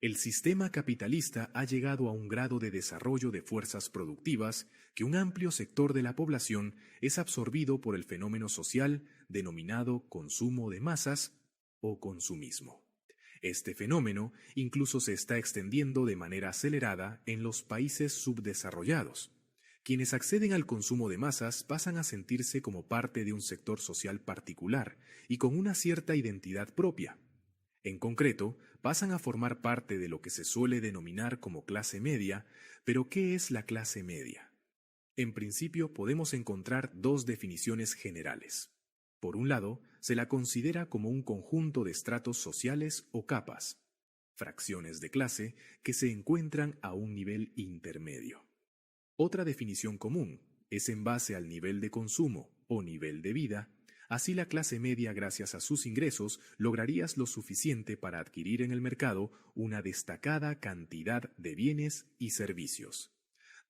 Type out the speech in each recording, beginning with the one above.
El sistema capitalista ha llegado a un grado de desarrollo de fuerzas productivas que un amplio sector de la población es absorbido por el fenómeno social denominado consumo de masas o consumismo. Este fenómeno incluso se está extendiendo de manera acelerada en los países subdesarrollados. Quienes acceden al consumo de masas pasan a sentirse como parte de un sector social particular y con una cierta identidad propia. En concreto, pasan a formar parte de lo que se suele denominar como clase media, pero ¿qué es la clase media? En principio podemos encontrar dos definiciones generales. Por un lado, se la considera como un conjunto de estratos sociales o capas, fracciones de clase que se encuentran a un nivel intermedio. Otra definición común es en base al nivel de consumo o nivel de vida. Así la clase media, gracias a sus ingresos, lograrías lo suficiente para adquirir en el mercado una destacada cantidad de bienes y servicios.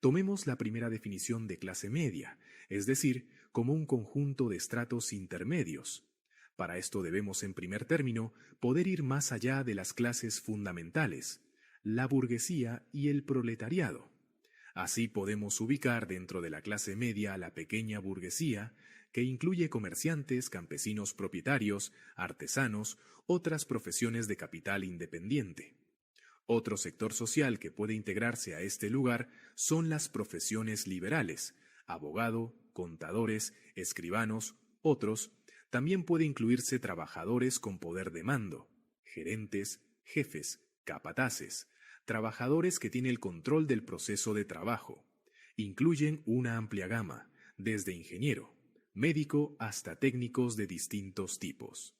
Tomemos la primera definición de clase media, es decir, como un conjunto de estratos intermedios. Para esto debemos, en primer término, poder ir más allá de las clases fundamentales, la burguesía y el proletariado. Así podemos ubicar dentro de la clase media a la pequeña burguesía, que incluye comerciantes, campesinos propietarios, artesanos, otras profesiones de capital independiente. Otro sector social que puede integrarse a este lugar son las profesiones liberales, abogado, contadores, escribanos, otros. También puede incluirse trabajadores con poder de mando, gerentes, jefes, capataces, trabajadores que tienen el control del proceso de trabajo. Incluyen una amplia gama, desde ingeniero, médico hasta técnicos de distintos tipos.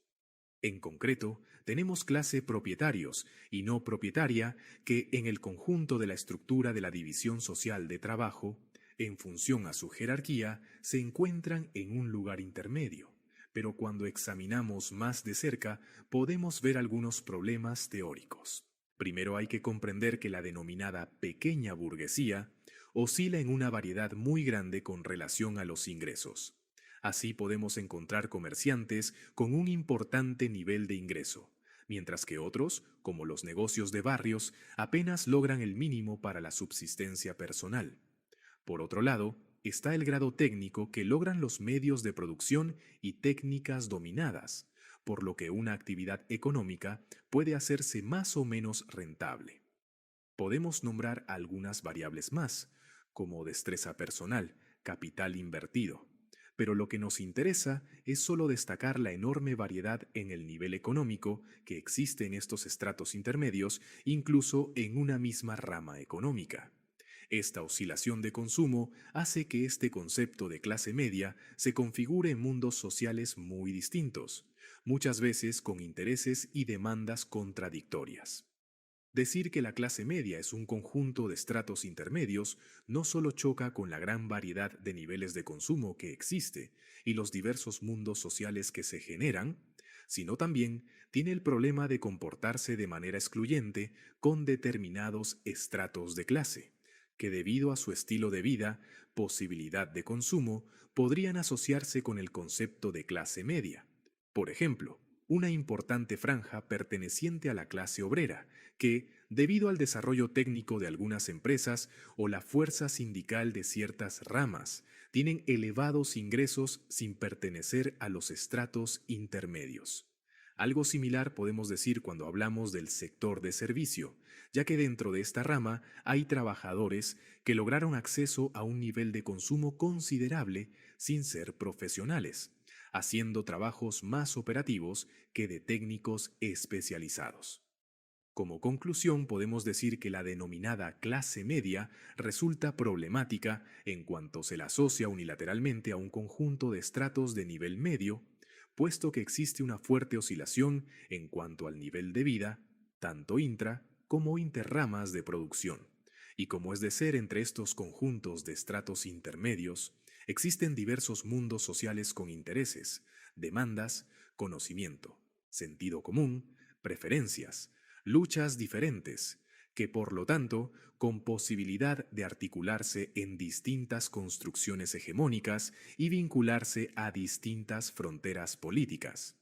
En concreto, tenemos clase propietarios y no propietaria que en el conjunto de la estructura de la división social de trabajo, en función a su jerarquía, se encuentran en un lugar intermedio. Pero cuando examinamos más de cerca, podemos ver algunos problemas teóricos. Primero hay que comprender que la denominada pequeña burguesía oscila en una variedad muy grande con relación a los ingresos. Así podemos encontrar comerciantes con un importante nivel de ingreso, mientras que otros, como los negocios de barrios, apenas logran el mínimo para la subsistencia personal. Por otro lado, está el grado técnico que logran los medios de producción y técnicas dominadas, por lo que una actividad económica puede hacerse más o menos rentable. Podemos nombrar algunas variables más, como destreza personal, capital invertido. Pero lo que nos interesa es solo destacar la enorme variedad en el nivel económico que existe en estos estratos intermedios, incluso en una misma rama económica. Esta oscilación de consumo hace que este concepto de clase media se configure en mundos sociales muy distintos, muchas veces con intereses y demandas contradictorias. Decir que la clase media es un conjunto de estratos intermedios no solo choca con la gran variedad de niveles de consumo que existe y los diversos mundos sociales que se generan, sino también tiene el problema de comportarse de manera excluyente con determinados estratos de clase, que debido a su estilo de vida, posibilidad de consumo, podrían asociarse con el concepto de clase media. Por ejemplo, una importante franja perteneciente a la clase obrera, que, debido al desarrollo técnico de algunas empresas o la fuerza sindical de ciertas ramas, tienen elevados ingresos sin pertenecer a los estratos intermedios. Algo similar podemos decir cuando hablamos del sector de servicio, ya que dentro de esta rama hay trabajadores que lograron acceso a un nivel de consumo considerable sin ser profesionales, haciendo trabajos más operativos que de técnicos especializados. Como conclusión, podemos decir que la denominada clase media resulta problemática en cuanto se la asocia unilateralmente a un conjunto de estratos de nivel medio, puesto que existe una fuerte oscilación en cuanto al nivel de vida, tanto intra como interramas de producción. Y como es de ser entre estos conjuntos de estratos intermedios, existen diversos mundos sociales con intereses, demandas, conocimiento, sentido común, preferencias, luchas diferentes, que por lo tanto, con posibilidad de articularse en distintas construcciones hegemónicas y vincularse a distintas fronteras políticas.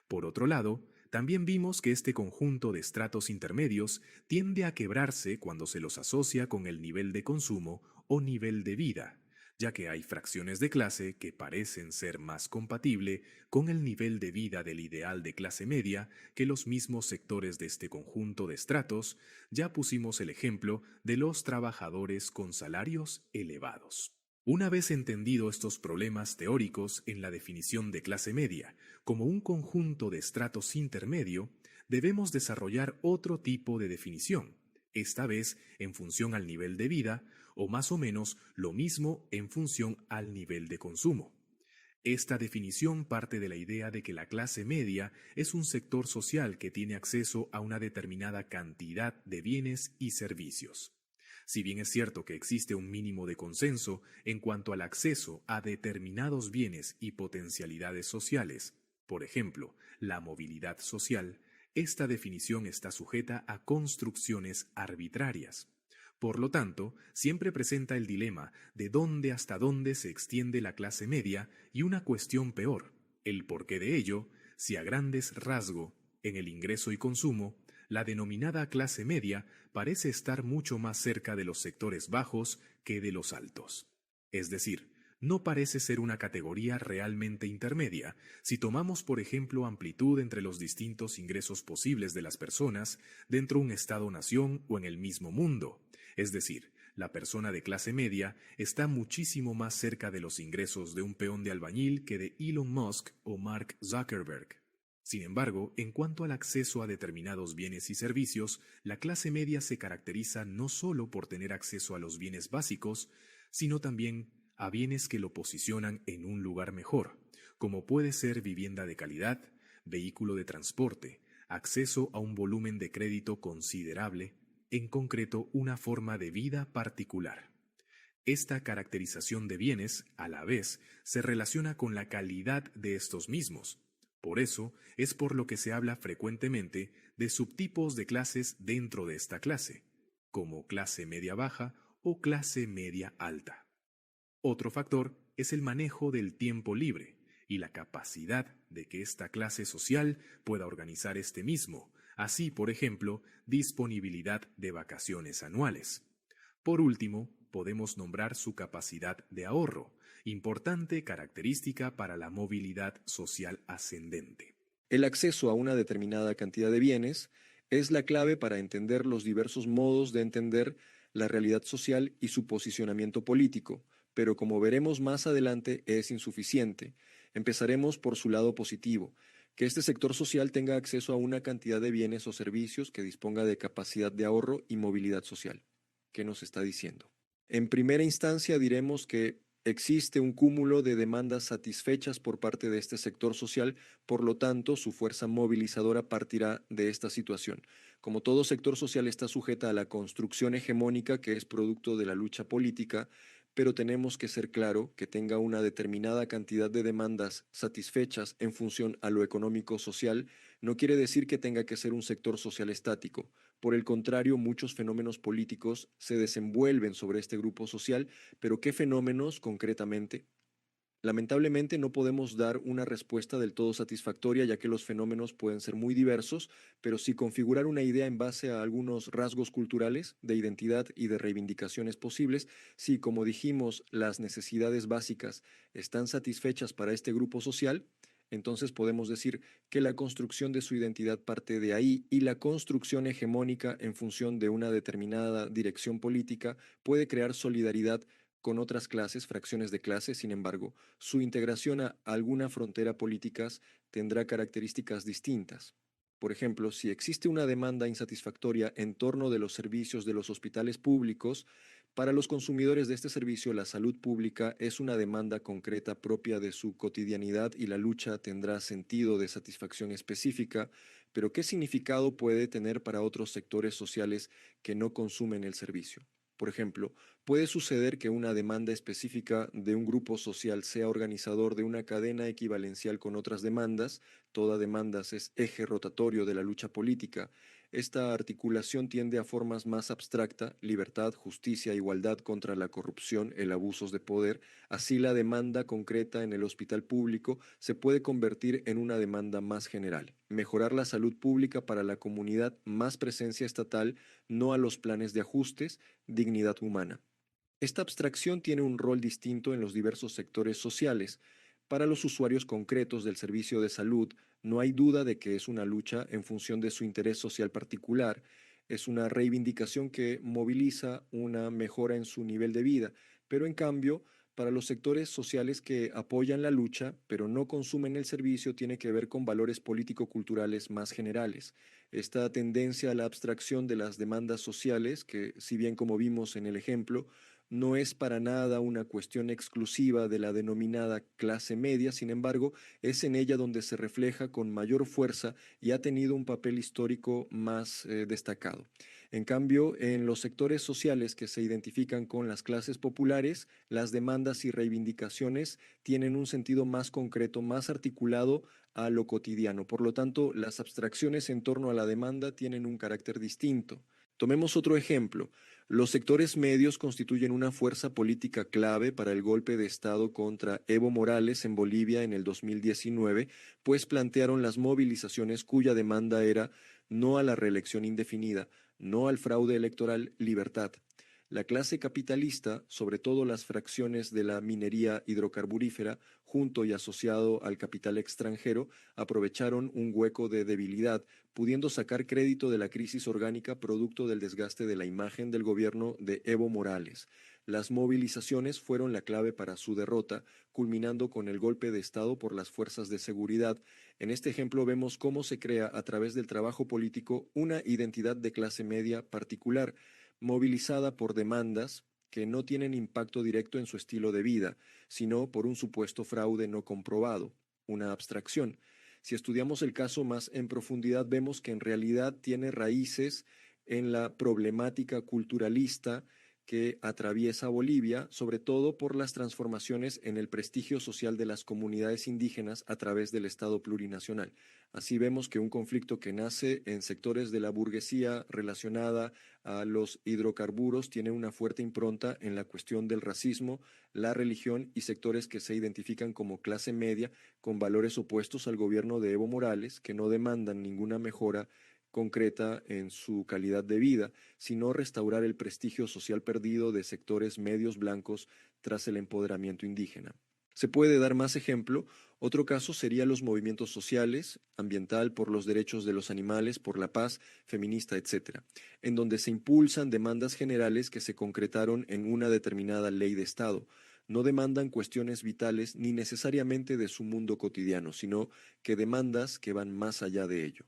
Por otro lado, También vimos que este conjunto de estratos intermedios tiende a quebrarse cuando se los asocia con el nivel de consumo o nivel de vida, ya que hay fracciones de clase que parecen ser más compatible con el nivel de vida del ideal de clase media que los mismos sectores de este conjunto de estratos. Ya pusimos el ejemplo de los trabajadores con salarios elevados. Una vez entendido estos problemas teóricos en la definición de clase media como un conjunto de estratos intermedio, debemos desarrollar otro tipo de definición, esta vez en función al nivel de vida, o más o menos lo mismo en función al nivel de consumo. Esta definición parte de la idea de que la clase media es un sector social que tiene acceso a una determinada cantidad de bienes y servicios. Si bien es cierto que existe un mínimo de consenso en cuanto al acceso a determinados bienes y potencialidades sociales, por ejemplo, la movilidad social, esta definición está sujeta a construcciones arbitrarias. Por lo tanto, siempre presenta el dilema de dónde hasta dónde se extiende la clase media y una cuestión peor, el porqué de ello, si a grandes rasgos, en el ingreso y consumo, la denominada clase media parece estar mucho más cerca de los sectores bajos que de los altos. Es decir, no parece ser una categoría realmente intermedia si tomamos, por ejemplo, amplitud entre los distintos ingresos posibles de las personas dentro de un Estado-nación o en el mismo mundo. Es decir, la persona de clase media está muchísimo más cerca de los ingresos de un peón de albañil que de Elon Musk o Mark Zuckerberg. Sin embargo, en cuanto al acceso a determinados bienes y servicios, la clase media se caracteriza no solo por tener acceso a los bienes básicos, sino también a bienes que lo posicionan en un lugar mejor, como puede ser vivienda de calidad, vehículo de transporte, acceso a un volumen de crédito considerable, en concreto una forma de vida particular. Esta caracterización de bienes, a la vez, se relaciona con la calidad de estos mismos. Por eso es por lo que se habla frecuentemente de subtipos de clases dentro de esta clase, como clase media baja o clase media alta. Otro factor es el manejo del tiempo libre y la capacidad de que esta clase social pueda organizar este mismo, así, por ejemplo, disponibilidad de vacaciones anuales. Por último, podemos nombrar su capacidad de ahorro, importante característica para la movilidad social ascendente. El acceso a una determinada cantidad de bienes es la clave para entender los diversos modos de entender la realidad social y su posicionamiento político, pero como veremos más adelante es insuficiente. Empezaremos por su lado positivo, que este sector social tenga acceso a una cantidad de bienes o servicios que disponga de capacidad de ahorro y movilidad social. ¿Qué nos está diciendo? En primera instancia diremos que existe un cúmulo de demandas satisfechas por parte de este sector social, por lo tanto, su fuerza movilizadora partirá de esta situación. Como todo sector social está sujeta a la construcción hegemónica que es producto de la lucha política, pero tenemos que ser claro que tenga una determinada cantidad de demandas satisfechas en función a lo económico social, no quiere decir que tenga que ser un sector social estático. Por el contrario, muchos fenómenos políticos se desenvuelven sobre este grupo social, pero ¿qué fenómenos concretamente? Lamentablemente no podemos dar una respuesta del todo satisfactoria, ya que los fenómenos pueden ser muy diversos, pero sí configurar una idea en base a algunos rasgos culturales, de identidad y de reivindicaciones posibles, si, como dijimos, las necesidades básicas están satisfechas para este grupo social, entonces podemos decir que la construcción de su identidad parte de ahí y la construcción hegemónica en función de una determinada dirección política puede crear solidaridad con otras clases, fracciones de clase. Sin embargo, su integración a alguna frontera políticas tendrá características distintas. Por ejemplo, si existe una demanda insatisfactoria en torno de los servicios de los hospitales públicos, para los consumidores de este servicio la salud pública es una demanda concreta propia de su cotidianidad y la lucha tendrá sentido de satisfacción específica, pero ¿qué significado puede tener para otros sectores sociales que no consumen el servicio? Por ejemplo, puede suceder que una demanda específica de un grupo social sea organizador de una cadena equivalencial con otras demandas. Toda demanda es eje rotatorio de la lucha política. Esta articulación tiende a formas más abstracta: libertad, justicia, igualdad contra la corrupción, el abusos de poder. Así, la demanda concreta en el hospital público se puede convertir en una demanda más general: mejorar la salud pública para la comunidad, más presencia estatal, no a los planes de ajustes, dignidad humana. Esta abstracción tiene un rol distinto en los diversos sectores sociales. Para los usuarios concretos del servicio de salud, no hay duda de que es una lucha en función de su interés social particular. Es una reivindicación que moviliza una mejora en su nivel de vida. Pero en cambio, para los sectores sociales que apoyan la lucha, pero no consumen el servicio, tiene que ver con valores político-culturales más generales. Esta tendencia a la abstracción de las demandas sociales, que si bien como vimos en el ejemplo, no es para nada una cuestión exclusiva de la denominada clase media. Sin embargo, es en ella donde se refleja con mayor fuerza y ha tenido un papel histórico más destacado. En cambio, en los sectores sociales que se identifican con las clases populares, las demandas y reivindicaciones tienen un sentido más concreto, más articulado a lo cotidiano. Por lo tanto, las abstracciones en torno a la demanda tienen un carácter distinto. Tomemos otro ejemplo. Los sectores medios constituyen una fuerza política clave para el golpe de Estado contra Evo Morales en Bolivia en el 2019, pues plantearon las movilizaciones cuya demanda era: no a la reelección indefinida, no al fraude electoral, libertad. La clase capitalista, sobre todo las fracciones de la minería hidrocarburífera, junto y asociado al capital extranjero, aprovecharon un hueco de debilidad, pudiendo sacar crédito de la crisis orgánica producto del desgaste de la imagen del gobierno de Evo Morales. Las movilizaciones fueron la clave para su derrota, culminando con el golpe de Estado por las fuerzas de seguridad. En este ejemplo vemos cómo se crea a través del trabajo político una identidad de clase media particular, movilizada por demandas que no tienen impacto directo en su estilo de vida, sino por un supuesto fraude no comprobado, una abstracción. Si estudiamos el caso más en profundidad, vemos que en realidad tiene raíces en la problemática culturalista que atraviesa Bolivia, sobre todo por las transformaciones en el prestigio social de las comunidades indígenas a través del Estado plurinacional. Así vemos que un conflicto que nace en sectores de la burguesía relacionada a los hidrocarburos tiene una fuerte impronta en la cuestión del racismo, la religión y sectores que se identifican como clase media, con valores opuestos al gobierno de Evo Morales, que no demandan ninguna mejora concreta en su calidad de vida, sino restaurar el prestigio social perdido de sectores medios blancos tras el empoderamiento indígena. Se puede dar más ejemplo. Otro caso sería los movimientos sociales, ambiental, por los derechos de los animales, por la paz, feminista, etc., en donde se impulsan demandas generales que se concretaron en una determinada ley de Estado. No demandan cuestiones vitales ni necesariamente de su mundo cotidiano, sino que demandas que van más allá de ello.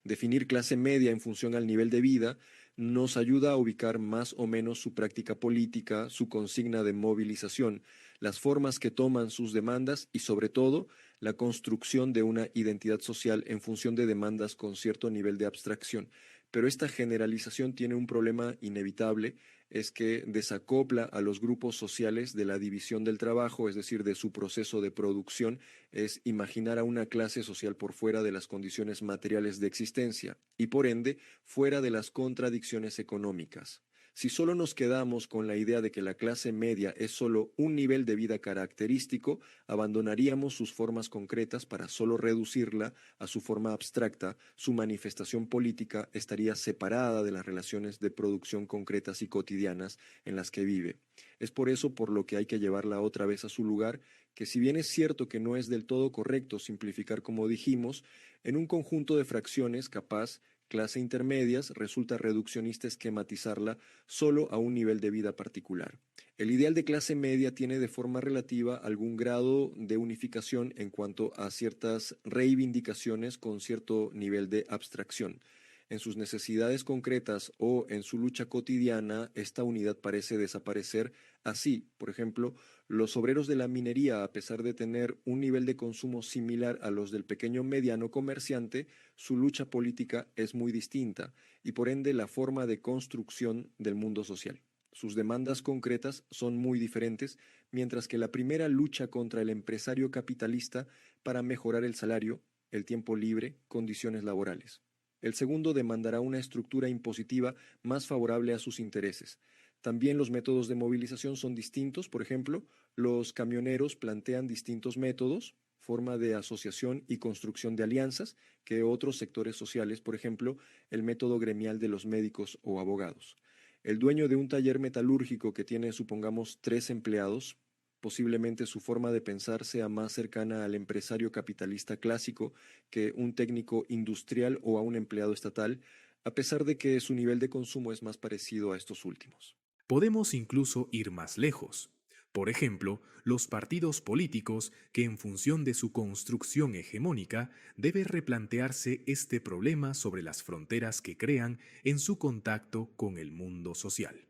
Definir clase media en función al nivel de vida nos ayuda a ubicar más o menos su práctica política, su consigna de movilización, las formas que toman sus demandas y, sobre todo, la construcción de una identidad social en función de demandas con cierto nivel de abstracción. Pero esta generalización tiene un problema inevitable: es que desacopla a los grupos sociales de la división del trabajo, es decir, de su proceso de producción. Es imaginar a una clase social por fuera de las condiciones materiales de existencia y, por ende, fuera de las contradicciones económicas. Si solo nos quedamos con la idea de que la clase media es solo un nivel de vida característico, abandonaríamos sus formas concretas para solo reducirla a su forma abstracta. Su manifestación política estaría separada de las relaciones de producción concretas y cotidianas en las que vive. Es por eso por lo que hay que llevarla otra vez a su lugar, que si bien es cierto que no es del todo correcto simplificar como dijimos, en un conjunto de fracciones capaz, clase intermedias, resulta reduccionista esquematizarla solo a un nivel de vida particular. El ideal de clase media tiene de forma relativa algún grado de unificación en cuanto a ciertas reivindicaciones con cierto nivel de abstracción. En sus necesidades concretas o en su lucha cotidiana, esta unidad parece desaparecer. Así, por ejemplo, los obreros de la minería, a pesar de tener un nivel de consumo similar a los del pequeño mediano comerciante, su lucha política es muy distinta y por ende la forma de construcción del mundo social. Sus demandas concretas son muy diferentes, mientras que la primera lucha contra el empresario capitalista para mejorar el salario, el tiempo libre, condiciones laborales. El segundo demandará una estructura impositiva más favorable a sus intereses. También los métodos de movilización son distintos. Por ejemplo, los camioneros plantean distintos métodos, forma de asociación y construcción de alianzas, que otros sectores sociales, por ejemplo, el método gremial de los médicos o abogados. El dueño de un taller metalúrgico que tiene, supongamos, 3 empleados, posiblemente su forma de pensar sea más cercana al empresario capitalista clásico que un técnico industrial o a un empleado estatal, a pesar de que su nivel de consumo es más parecido a estos últimos. Podemos incluso ir más lejos. Por ejemplo, los partidos políticos que en función de su construcción hegemónica debe replantearse este problema sobre las fronteras que crean en su contacto con el mundo social.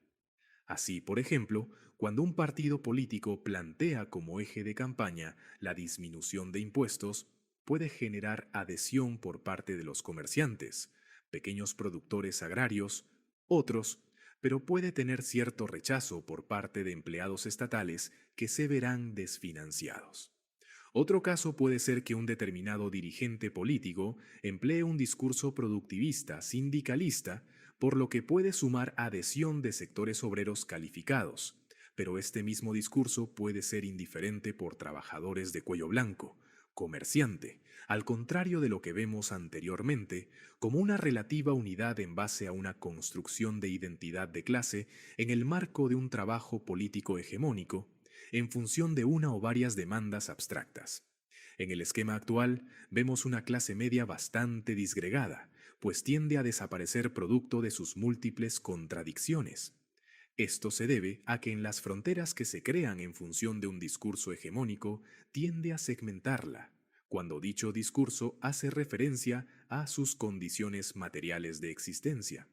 Así, por ejemplo, cuando un partido político plantea como eje de campaña la disminución de impuestos, puede generar adhesión por parte de los comerciantes, pequeños productores agrarios, otros, pero puede tener cierto rechazo por parte de empleados estatales que se verán desfinanciados. Otro caso puede ser que un determinado dirigente político emplee un discurso productivista, sindicalista, por lo que puede sumar adhesión de sectores obreros calificados, pero este mismo discurso puede ser indiferente por trabajadores de cuello blanco, comerciante, al contrario de lo que vemos anteriormente, como una relativa unidad en base a una construcción de identidad de clase en el marco de un trabajo político hegemónico, en función de una o varias demandas abstractas. En el esquema actual vemos una clase media bastante disgregada, pues tiende a desaparecer producto de sus múltiples contradicciones. Esto se debe a que en las fronteras que se crean en función de un discurso hegemónico tiende a segmentarla, cuando dicho discurso hace referencia a sus condiciones materiales de existencia.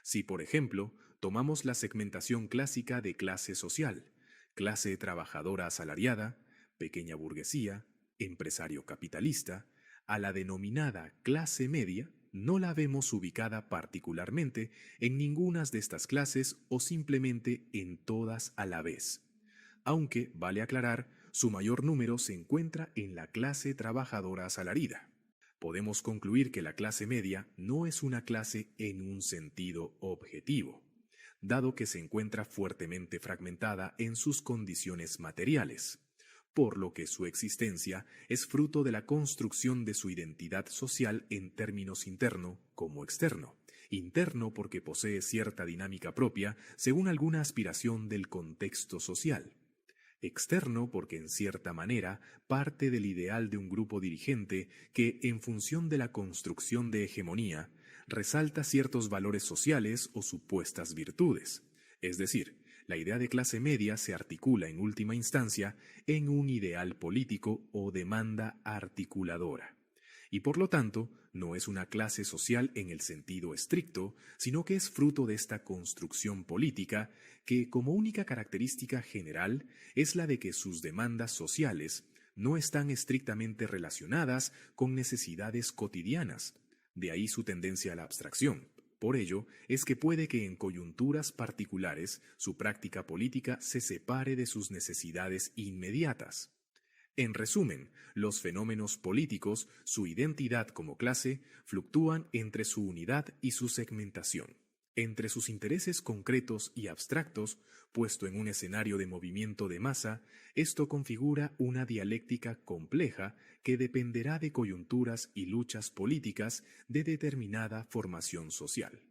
Si, por ejemplo, tomamos la segmentación clásica de clase social, clase trabajadora asalariada, pequeña burguesía, empresario capitalista, a la denominada clase media, no la vemos ubicada particularmente en ninguna de estas clases o simplemente en todas a la vez. Aunque, vale aclarar, su mayor número se encuentra en la clase trabajadora asalariada. Podemos concluir que la clase media no es una clase en un sentido objetivo, dado que se encuentra fuertemente fragmentada en sus condiciones materiales, por lo que su existencia es fruto de la construcción de su identidad social en términos interno como externo. Interno porque posee cierta dinámica propia según alguna aspiración del contexto social. Externo porque en cierta manera parte del ideal de un grupo dirigente que, en función de la construcción de hegemonía, resalta ciertos valores sociales o supuestas virtudes. Es decir, la idea de clase media se articula en última instancia en un ideal político o demanda articuladora. Y por lo tanto, no es una clase social en el sentido estricto, sino que es fruto de esta construcción política que, como única característica general, es la de que sus demandas sociales no están estrictamente relacionadas con necesidades cotidianas, de ahí su tendencia a la abstracción. Por ello, es que puede que en coyunturas particulares su práctica política se separe de sus necesidades inmediatas. En resumen, los fenómenos políticos, su identidad como clase, fluctúan entre su unidad y su segmentación, entre sus intereses concretos y abstractos, puesto en un escenario de movimiento de masa. Esto configura una dialéctica compleja que dependerá de coyunturas y luchas políticas de determinada formación social.